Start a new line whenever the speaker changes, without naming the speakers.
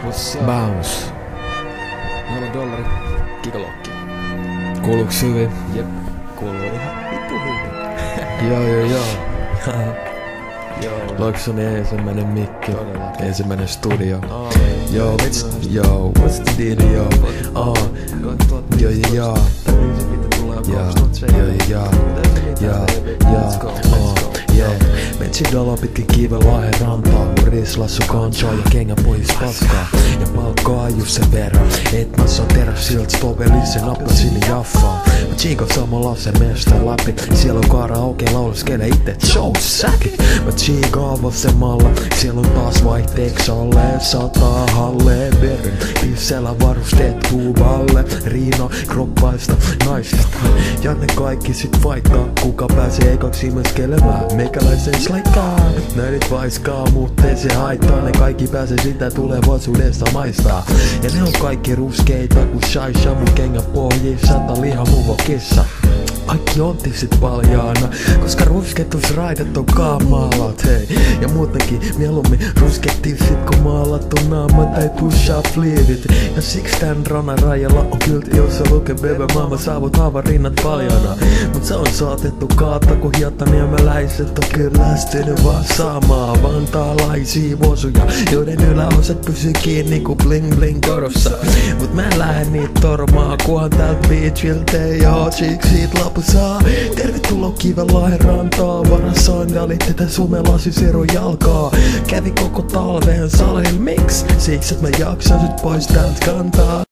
What's up?
Bounce.
$0 gigalokki.
Kuuluuks hyvin?
Jep, kuuluu ihan vittu hyvin.
Joo.
Joo.
Loiksoni ensimmäinen mikki.
Todellakin.
Ensimmäinen studio.
Joo,
Yo, what's the deal, yo? Yo. Metsi dala pitkin kiven Lahden rantaa. Mun rislassu kansaa ja kengä pois paskaa. Ja palkkaa aju sen verran. Et mä saan teräs silt stovellisen appelsini jaffaa. Mä tsiikan samalla se mestä läpi. Siellä on karaoke laulaskele itse showsäki. Mä tsiikaan vasemmalla. Siellä on taas vaihteeksi alle 100 halleen veren. Pissellä varusteet tuuballe. Riina kroppaista naista. Ja ne kaikki sit vaikka kuka pääsee ekaksi imeskelemään. Meikäläisen slaikkaa. Nöydit vaiskaa, mut ei se haittaa. Ne kaikki pääsee sitä tulevaisuudesta maistaa. Ja ne on kaikki ruskeita ku shaisha. Mun kengä pohjissa, tää liha muvokissa. Kaikki ontisit paljaana, koska rusketusraidet on kaamalat, hei. Ja muutenkin mieluummin ruskettissit kun maalattu naama tai push-up fliivit. Ja siksi tän ranan rajalla on kylti, jossa lukee baby mama saavut haavarinnat paljana. Mut se on saatettu kaata kun hietaniemeläiset on kyllästynyt vaan saamaan vantaalaisia vuosuja, joiden yläosat pysyy kiinni ku bling bling korossa. Mut mä en lähde niitä tormaa, kunhan täältä beachiltä ei oo chiksit lapusaa. Tervetuloa kiven Lahden rantaa, varaa sandaalit tätä sumelasisero jalkaa. Kävi koko talveen salilla, miksi? Siksi et mä jaksan sit pois täältä kantaa.